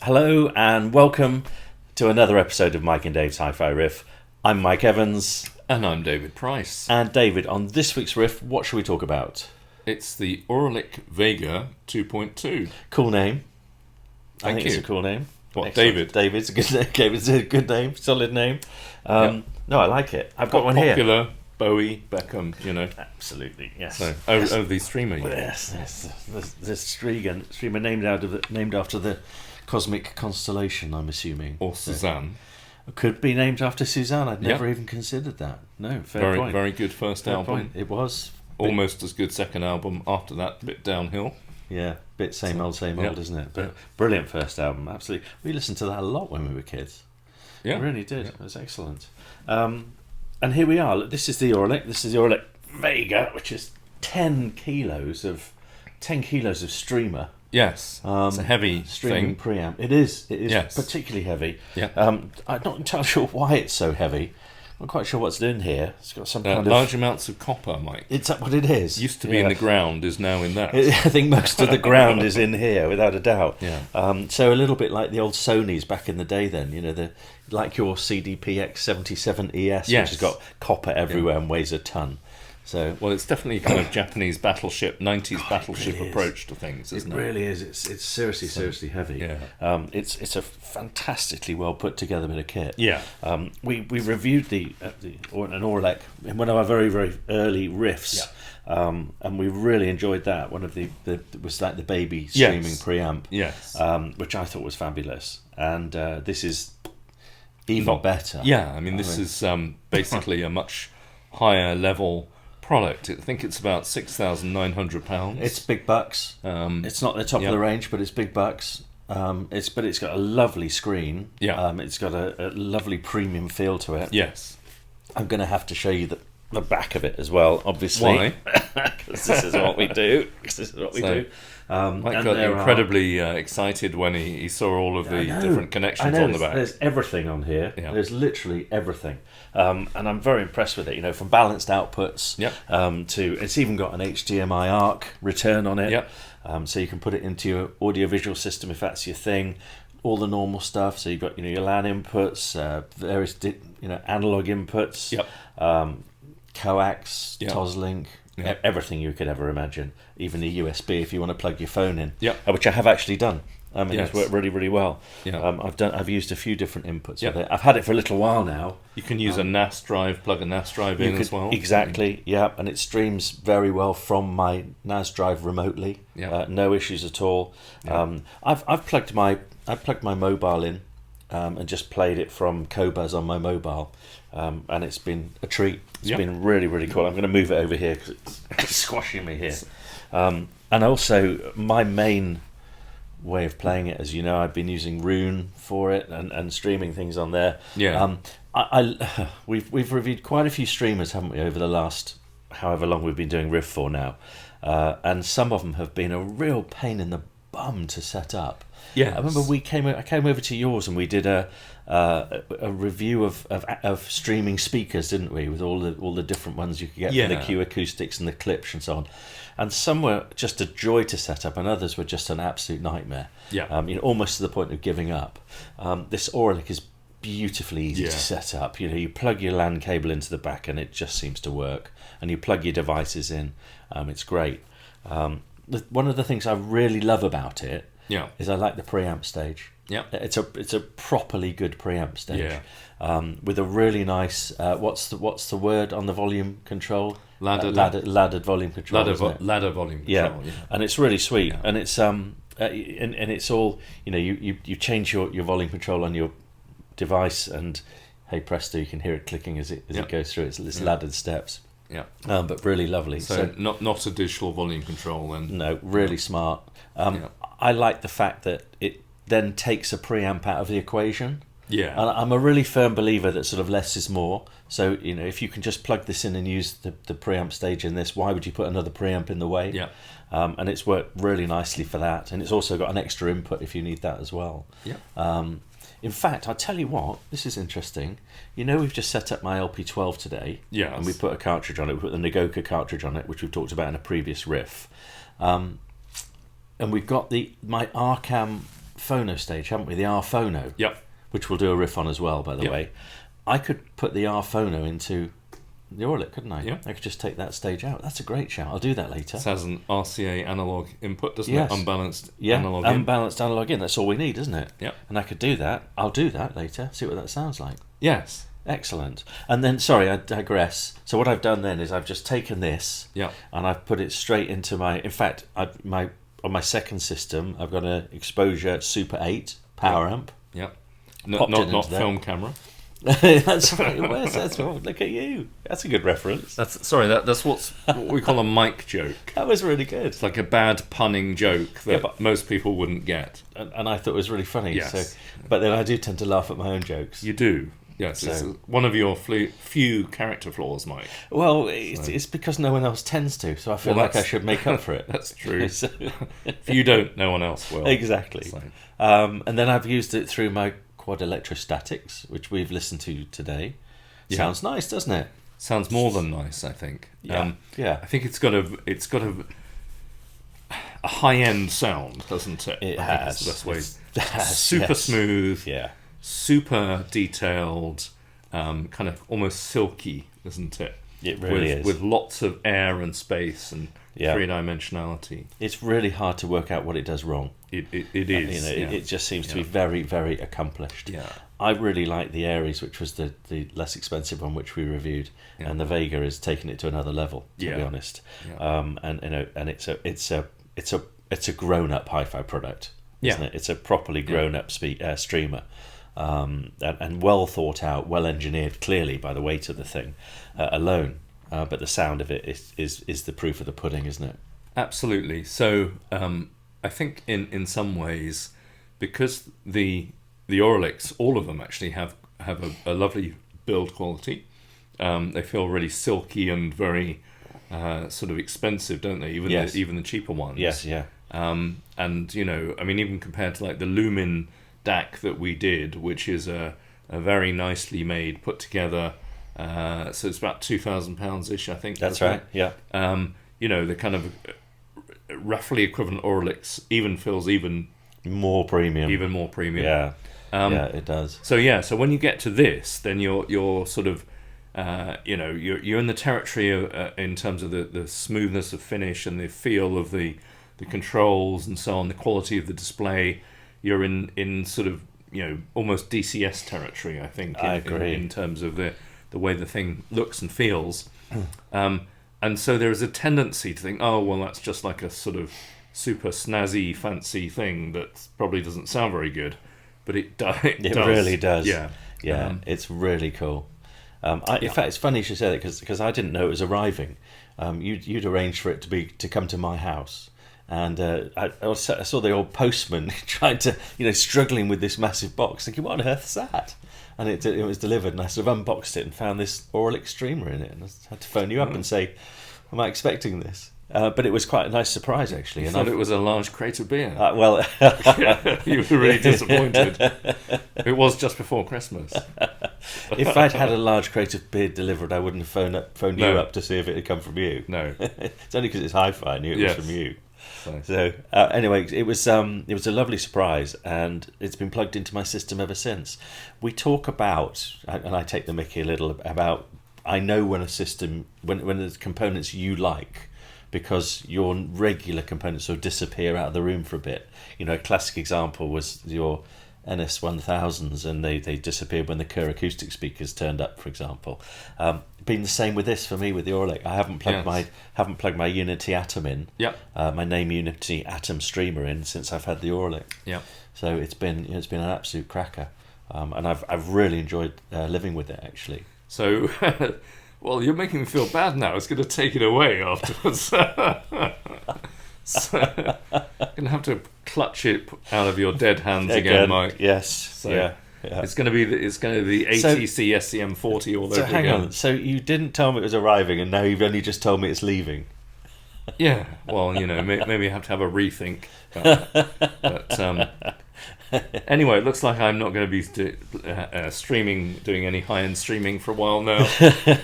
Hello and welcome to another episode of Mike and Dave's Hi-Fi Riff. I'm Mike Evans. And I'm David Price. And David, on this week's riff, what should we talk about? It's the Auralic Vega 2.2. Cool name. I Thank think you. It's a cool name. What, Excellent. David? David's a good name. David's a good name. Solid name. Yep. No, I like it. I've got one here. Popular, Bowie, Beckham, you know. Absolutely, yes. So, the streamer. Yes. The streamer named after the cosmic constellation, I'm assuming. Or Suzanne. Could be named after Suzanne. I'd never even considered that. No, fair point. Very good first album. Point. It was. Almost as good second album. After that, a bit downhill. Yeah, bit same old, isn't it? But brilliant first album, absolutely. We listened to that a lot when we were kids. Yeah. We really did. It was excellent. And here we are. Look, this is the Auralic. This is the Auralic Vega, which is 10 kilos of streamer. Yes, it's a heavy streaming thing. preamp. It is Yes. particularly heavy. Yeah. I'm not entirely sure why it's so heavy. I'm not quite sure what's doing here. It's got some kind of large amounts of copper, Mike. It's what it is. Used to be in the ground, is now in that. I think most of the ground is in here, without a doubt. Yeah. So a little bit like the old Sonys back in the day. Then like your CDPX77ES, which has got copper everywhere and weighs a ton. So well, it's definitely a kind of Japanese battleship, 90s battleship approach to things, isn't it? It really is. It's seriously heavy. Yeah. It's a fantastically well put together bit of kit. Yeah. We reviewed an Auralic in one of our very, very early riffs. Yeah. And we really enjoyed that. One of the was like the baby streaming preamp. Yes. Which I thought was fabulous. And this is even better. Yeah, I mean, this is basically a much higher level product. I think it's about £6,900. It's big bucks. It's not the top of the range, but it's big bucks. It's got a lovely screen. Yeah. It's got a lovely premium feel to it. Yes. I'm going to have to show you the back of it as well, obviously. Why? Because this is what we do. Mike got incredibly excited when he saw all of the different connections on the back. There's everything on here. Yeah. There's literally everything. And I'm very impressed with it. From balanced outputs to it's even got an HDMI ARC return on it. Yep. So you can put it into your audiovisual system if that's your thing. All the normal stuff. So you've got your LAN inputs, various analog inputs. Yep. Coax, Toslink, everything you could ever imagine. Even a USB if you want to plug your phone in. Which I have actually done. It's worked really, really well. Yeah. I've used a few different inputs with it. I've had it for a little while now. You can use a NAS drive, plug a NAS drive in as well. Exactly, and it streams very well from my NAS drive remotely. No issues at all. I've plugged my mobile in and just played it from Qobuz on my mobile, and it's been a treat. It's been really, really cool. I'm going to move it over here because it's squashing me here. And also, my main way of playing it, as you know, I've been using Rune for it and streaming things on there. We've reviewed quite a few streamers, haven't we, over the last however long we've been doing Riff for now, and some of them have been a real pain in the bum to set up. I remember I came over to yours and we did a review of streaming speakers, didn't we, with all the different ones you could get from the Q Acoustics and the Klipsch and so on. And some were just a joy to set up, and others were just an absolute nightmare. Almost to the point of giving up. This Auralic is beautifully easy to set up. You plug your LAN cable into the back, and it just seems to work. And you plug your devices in. It's great. One of the things I really love about it is I like the preamp stage. It's a properly good preamp stage. With a really nice what's the word on the volume control? Laddered volume control. Ladder volume control. And it's really sweet. And it's and it's all you change your volume control on your device, and hey presto, you can hear it clicking as it goes through its laddered steps. But really lovely. So not a digital volume control then. No, really smart. I like the fact that it then takes a preamp out of the equation. And I'm a really firm believer that sort of less is more. So if you can just plug this in and use the preamp stage in this, why would you put another preamp in the way? And it's worked really nicely for that, and it's also got an extra input if you need that as well. In fact, I'll tell you what, this is interesting. We've just set up my LP12 today, and we put a cartridge on it. We put the Nagoka cartridge on it, which we've talked about in a previous riff. And we've got my Arcam phono stage, haven't we? The R phono. Yep. Which we'll do a riff on as well, by the way. I could put the R phono into the Auralic, couldn't I? Yeah. I could just take that stage out. That's a great shout. I'll do that later. It has an RCA analog input, doesn't it? Unbalanced analog in. Unbalanced analog in. That's all we need, isn't it? Yeah. And I could do that. I'll do that later. See what that sounds like. Yes. Excellent. And then, sorry, I digress. So what I've done then is I've just taken this and I've put it straight into my... In fact, on my second system, I've got an Exposure Super 8 power amp. Yeah. Not film camera. That's right. Look at you. That's a good reference. That's what we call a mic joke. That was really good. It's like a bad punning joke that most people wouldn't get. And I thought it was really funny. Yes. So, but then I do tend to laugh at my own jokes. You do. Yes, so, it's one of your few character flaws, Mike. Well, it's because no one else tends to, so I feel like I should make up for it. That's true. So, if you don't, no one else will. Exactly. So. And then I've used it through my quad electrostatics, which we've listened to today. Yeah. Sounds nice, doesn't it? Sounds more than nice, I think. Yeah. I think it's got a high-end sound, doesn't it? It has. That's the best way. Super smooth. Yeah. Super detailed, kind of almost silky, isn't it? It really is. With lots of air and space and three-dimensionality. It's really hard to work out what it does wrong. It is. It just seems to be very, very accomplished. Yeah. I really like the Aries, which was the less expensive one which we reviewed, and the Vega has taken it to another level. To be honest, and it's a grown-up hi-fi product, isn't it? It's a properly grown-up streamer. And well thought out, well engineered, clearly by the weight of the thing alone. But the sound of it is the proof of the pudding, isn't it? Absolutely. So I think in some ways, because the Auralics, all of them actually have a lovely build quality. They feel really silky and very sort of expensive, don't they? Even the cheaper ones. Yes, yeah. And even compared to like the Lumen DAC that we did, which is a very nicely made, put together, so it's about £2,000-ish, I think. That's right. Yeah. The kind of roughly equivalent Auralics feels even more premium. Yeah. Yeah, it does. So when you get to this, then you're sort of you're in the territory of, in terms of the smoothness of finish and the feel of the controls and so on, the quality of the display. You're in sort of almost DCS territory, I think. I agree. In terms of the way the thing looks and feels, and so there is a tendency to think, oh well, that's just like a sort of super snazzy, fancy thing that probably doesn't sound very good, but it does. It really does. Yeah. It's really cool. In fact, it's funny you should say that because I didn't know it was arriving. You'd arranged for it to come to my house. And I saw the old postman trying to, struggling with this massive box, thinking, what on earth is that? And it was delivered, and I sort of unboxed it and found this Auralic streamer in it, and I had to phone you up and say, am I expecting this? But it was quite a nice surprise, actually. I thought it was a large crate of beer. You were really disappointed. It was just before Christmas. If I'd had a large crate of beer delivered, I wouldn't have phoned you up to see if it had come from you. No. It's only because it's hi-fi, I knew it was from you. So anyway, it was a lovely surprise, and it's been plugged into my system ever since. We talk about, and I take the mickey a little about, I know when a system, when there's components you like, because your regular components sort of disappear out of the room for a bit. A classic example was your NS1000s, and they disappeared when the Kerr acoustic speakers turned up, for example. Been the same with this for me with the Auralic. I haven't plugged my Unity Atom in. My name Unity Atom streamer in since I've had the Auralic. So it's been an absolute cracker, and I've really enjoyed living with it actually. So. Well, you're making me feel bad now. It's going to take it away afterwards. So, you're going to have to clutch it out of your dead hands again, Mike. Yes. So yeah. It's going to be the ATC SCM40 all over again. So hang on. So you didn't tell me it was arriving, and now you've only just told me it's leaving. Yeah, well, maybe I have to have a rethink. But anyway, it looks like I'm not going to be doing any high-end streaming for a while now.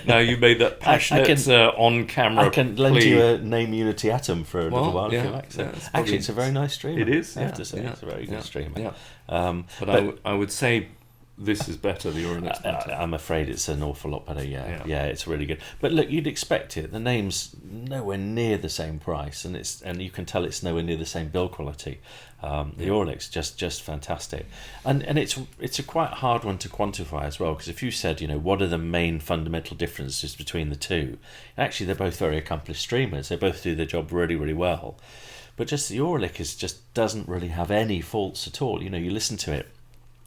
Now you made that passionate on-camera I can lend you a Name Unity Atom for a little while if you like. So actually, it's a very nice streamer. It is. I have to say, it's a very good streamer. Yeah. But I would say this is better. The Auralic's better. I'm afraid it's an awful lot better. Yeah, it's really good. But look, you'd expect it. The name's nowhere near the same price, and you can tell it's nowhere near the same build quality. The Auralic's just fantastic, and it's a quite hard one to quantify as well, because if you said, what are the main fundamental differences between the two, actually they're both very accomplished streamers. They both do their job really, really well, but just the Auralic doesn't really have any faults at all. You listen to it.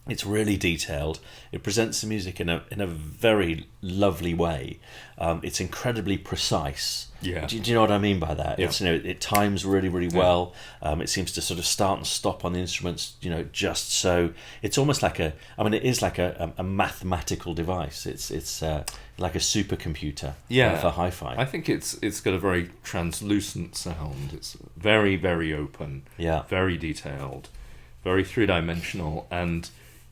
It's really detailed. It presents the music in a very lovely way. It's incredibly precise. Yeah. Do you know what I mean by that? Yeah. It's it times really, really well. It seems to sort of start and stop on the instruments. Just so it's almost like it is like a mathematical device. It's like a supercomputer. For hi-fi. I think it's got a very translucent sound. It's very, very open. Yeah. Very detailed. Very three-dimensional, and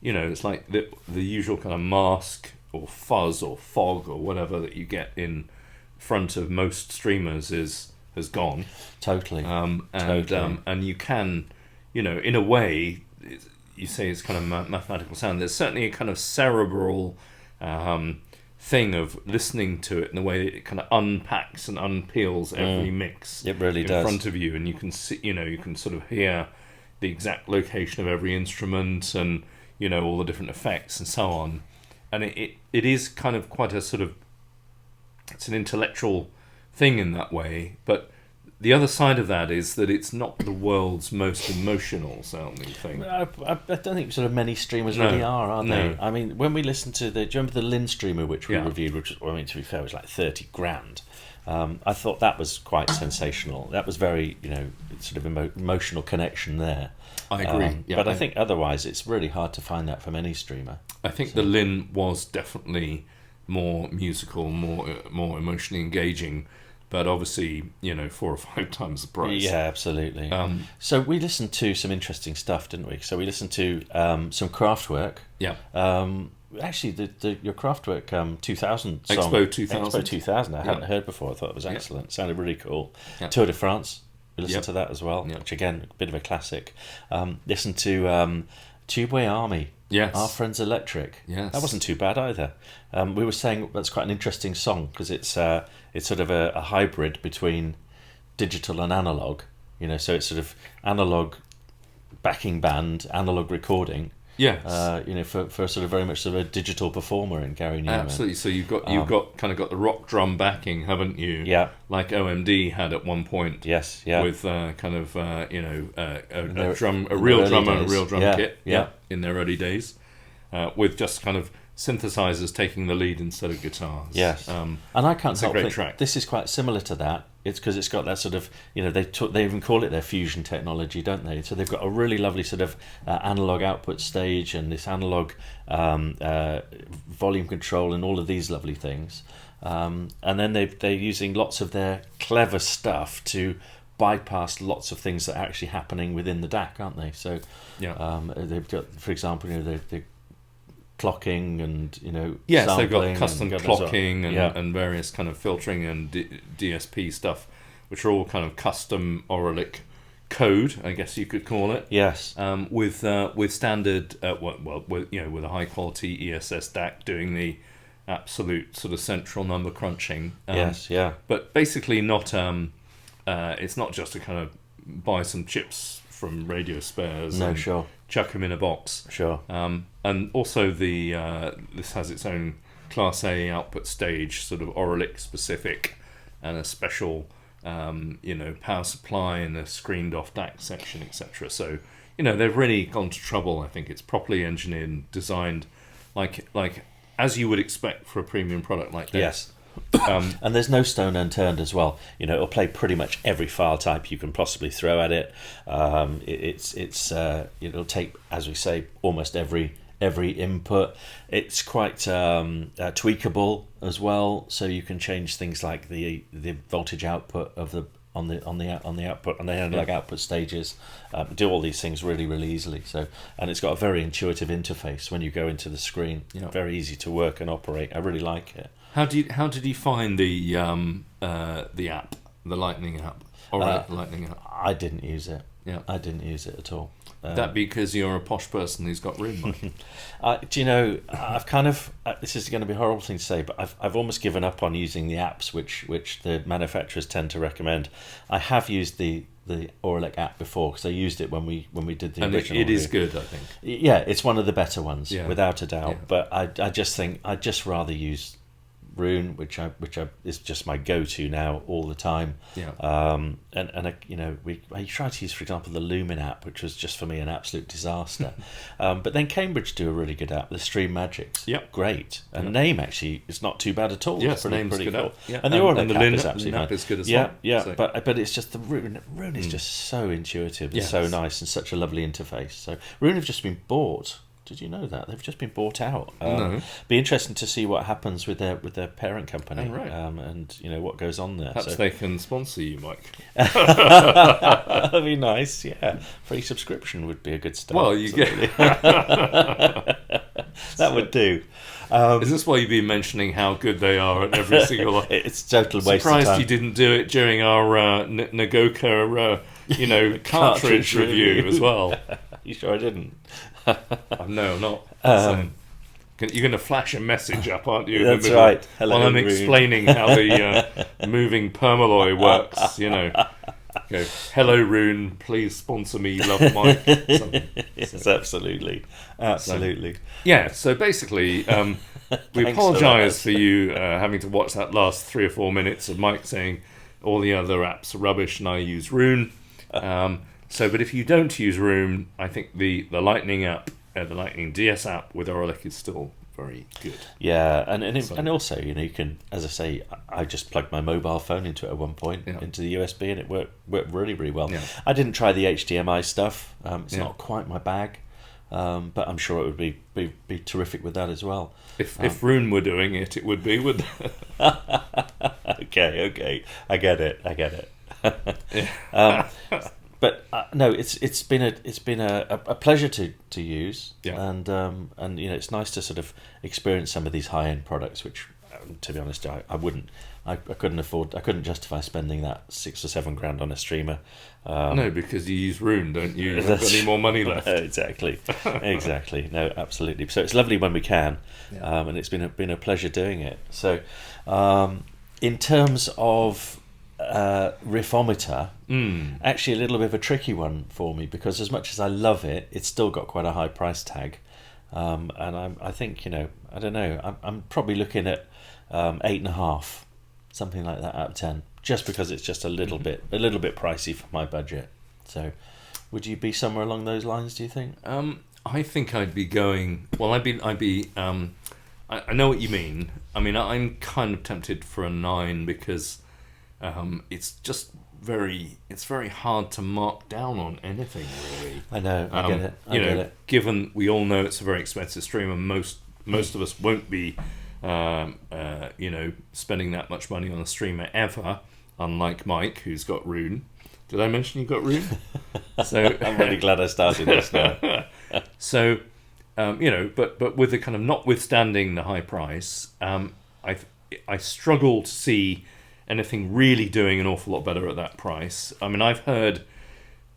it's like the usual kind of mask or fuzz or fog or whatever that you get in front of most streamers has gone. Totally. And you can, in a way, you say it's kind of mathematical sound. There's certainly a kind of cerebral thing of listening to it in the way that it kind of unpacks and unpeels every mix. It really does. In front of you, and you can see, you can sort of hear the exact location of every instrument, and all the different effects and so on. And it is kind of quite a sort of, it's an intellectual thing in that way, but the other side of that is that it's not the world's most emotional sounding thing. I don't think sort of many streamers really are they? I mean, when we listened to do you remember the Lin streamer which we reviewed, which was, to be fair, was like 30 grand. I thought that was quite sensational. That was very, sort of emotional connection there. I agree. But I think otherwise it's really hard to find that from any streamer. I think the Lin was definitely more musical, more emotionally engaging, but obviously, 4 or 5 times the price. Yeah, absolutely. So we listened to some interesting stuff, didn't we? So we listened to some Kraftwerk. Yeah. Actually, your Kraftwerk 2000 song. Expo 2000. Expo 2000. I hadn't heard before. I thought it was excellent. Sounded really cool. Tour de France. We listened to that as well, which again, a bit of a classic. Listened to Tubeway Army. Yes. Our Friends Electric. Yes. That wasn't too bad either. We were saying that's quite an interesting song because it's sort of a hybrid between digital and analog. So it's sort of analog backing band, analog recording. Yes. For sort of very much sort of a digital performer in Gary Newman. Absolutely. So you've got the rock drum backing, haven't you? Yeah. Like OMD had at one point. Yes. Yeah. With a real drum kit. Yeah. In their early days, with just kind of synthesizers taking the lead instead of guitars. Yes. And I can't help great track. This is quite similar to that. It's because it's got that sort of, they even call it their fusion technology, don't they? So they've got a really lovely sort of analog output stage and this analog volume control and all of these lovely things. And then they're using lots of their clever stuff to bypass lots of things that are actually happening within the DAC, aren't they? So they've got, for example, the clocking and they've got custom clocking and various kind of filtering and DSP stuff, which are all kind of custom Auralic code, I guess you could call it. Yes. With standard with a high quality ESS DAC doing the absolute sort of central number crunching. Yes. Yeah. But basically not. It's not just to kind of buy some chips from radio spares. No, sure. Chuck them in a box. Sure. And also this has its own Class A output stage, sort of Auralic specific, and a special power supply and a screened off DAC section, etc. So they've really gone to trouble. I think it's properly engineered and designed, like as you would expect for a premium product like this. Yes. And there's no stone unturned as well. It'll play pretty much every file type you can possibly throw at it. It'll take, as we say, almost every input. It's quite tweakable as well, so you can change things like the voltage output of on the output, on the analog output stages, do all these things really, really easily. So, and it's got a very intuitive interface when you go into the screen. Very easy to work and operate. I really like it. How did you find the app, the Lightning app, Lightning app? I didn't use it. Yeah, I didn't use it at all. That because you're a posh person who's got room. Do you know? I've kind of. This is going to be a horrible thing to say, but I've almost given up on using the apps which the manufacturers tend to recommend. I have used the Auralic app before because I used it when we did the original. And it is good, I think. Yeah, it's one of the better ones, without a doubt. Yeah. But I just think I'd just rather use Rune, which is just my go-to now all the time. Yeah. I tried to use, for example, the Lumen app, which was just for me an absolute disaster. But then Cambridge do a really good app, the Stream Magics. Yep. Great. And the name actually is not too bad at all. Yes, it's name's pretty good cool. app. Yeah. And the Auralic app is absolutely fine. fine. Is good as well. Yeah. So. But it's just the Rune is just so intuitive and Yes. so nice and such a lovely interface. So Rune have just been bought. Did you know that they've just been bought out? No. Be interesting to see what happens with their parent company, right. And what goes on there. Perhaps they can sponsor you, Mike. That'd be nice. Yeah, free subscription would be a good start. Well, you get that would do. Is this why you've been mentioning how good they are at every single? It's total waste of Surprised time. you didn't do it during our Nagoka, cartridge review as well. You sure I didn't? No, not. You're going to flash a message up, aren't you? That's right. Hello, while I'm Rune. explaining how the moving permalloy works, Go, hello, Rune, please sponsor me, love Mike. Yes, absolutely. So basically, we Thanks apologise for for you having to watch that last 3 or 4 minutes of Mike saying all the other apps are rubbish and I use Rune. But if you don't use Rune, I think the Lightning app, the Lightning DS app with Auralic is still very good. Yeah, and also, you can, as I say, I just plugged my mobile phone into it at one point, into the USB, and it worked really, really well. Yeah. I didn't try the HDMI stuff. It's not quite my bag, but I'm sure it would be terrific with that as well. If Rune were doing it, it would be, would Okay, I get it. But no, it's been a pleasure to use, and it's nice to sort of experience some of these high end products, which, to be honest, I couldn't justify spending that $6 or $7 grand on a streamer. No, because you use Rune, don't you? You haven't got any more money left. Exactly. No, absolutely. So it's lovely when we can, and it's been a pleasure doing it. So, in terms of Riffometer, actually a little bit of a tricky one for me, because as much as I love it, it's still got quite a high price tag, and I think I don't know, I'm probably looking at 8.5, something like that out of 10, just because it's just a little bit pricey for my budget. So would you be somewhere along those lines, do you think? I think I'd be going, well, I know what you mean. I mean, I'm kind of tempted for a 9 because it's just very hard to mark down on anything, really. I know, I get it. I get it. Given we all know it's a very expensive streamer, most of us won't be, spending that much money on a streamer ever, unlike Mike, who's got Rune. Did I mention you got Rune? So I'm really glad I started this now. So, but with the kind of notwithstanding the high price, I struggle to see anything really doing an awful lot better at that price. I mean, I've heard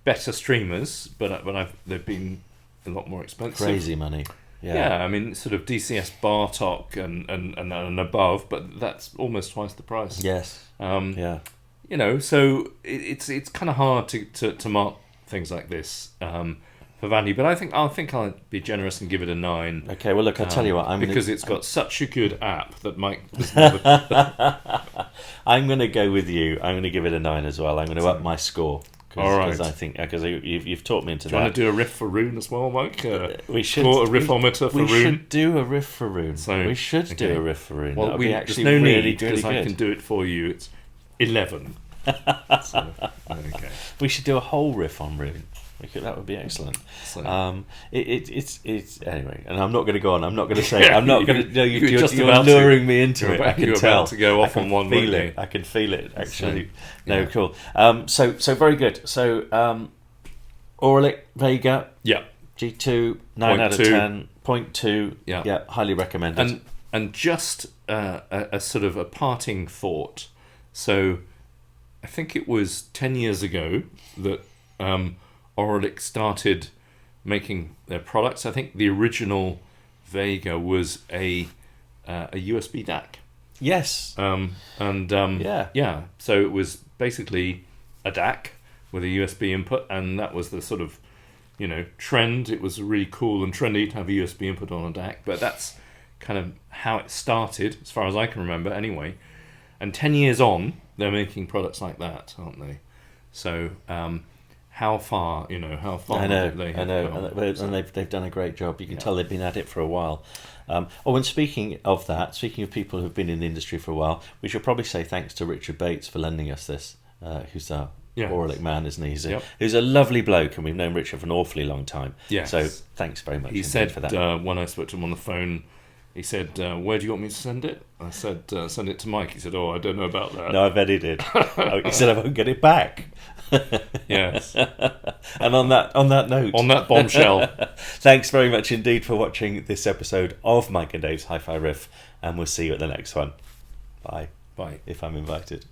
better streamers, but they've been a lot more expensive. Crazy money. Yeah, I mean, sort of DCS Bartok and above, but that's almost twice the price. Yes. So it's kind of hard to mark things like this for value, but I think I'll be generous and give it a 9. Okay, well look, I'll tell you what, it's got such a good app that Mike was never. I'm going to go with you. I'm going to give it a 9 as well. I'm going to up my score. All right. Because you've taught me into that. Do you want to do a riff for Rune as well, Mike? We should. A riffometer for Rune. We should do a riff for Rune. We should do a riff for Rune. Well, that would be actually there's no really, need, really because good. I can do it for you. It's 11. Okay. We should do a whole riff on Roon. That would be excellent. So, It's anyway, and I'm not going to go on. I'm not going to say. I'm not going to. No, you're just you're about luring me into it. about- I can you're tell. about to go off I can on one, Feel weren't it. you? I can feel it. Actually, So, no, yeah. cool. So very good. So Auralic, Vega, Yeah. G2, 9 out of 0.2. 10, 0.2. Yeah. Highly recommended. And just a sort of a parting thought. So, I think it was 10 years ago that Auralic started making their products. I think the original Vega was a USB DAC. Yes. Yeah. So it was basically a DAC with a USB input, and that was the sort of, trend. It was really cool and trendy to have a USB input on a DAC, but that's kind of how it started, as far as I can remember, anyway. And 10 years on, they're making products like that, aren't they? So, how far? I know, they I have know, gone. and they've done a great job. You can tell they've been at it for a while. And speaking of that, speaking of people who've been in the industry for a while, we should probably say thanks to Richard Bates for lending us this, who's our Auralic man, isn't he? He's a lovely bloke, and we've known Richard for an awfully long time. Yes. So thanks very much. He said for that. when I spoke to him on the phone, he said, "Where do you want me to send it?" I said, "Send it to Mike." He said, "Oh, I don't know about that." No, I bet he did. He said, "I won't get it back." Yes. And on that note, On that bombshell. thanks very much indeed for watching this episode of Mike and Dave's Hi-Fi Riff, and we'll see you at the next one. Bye. Bye. If I'm invited.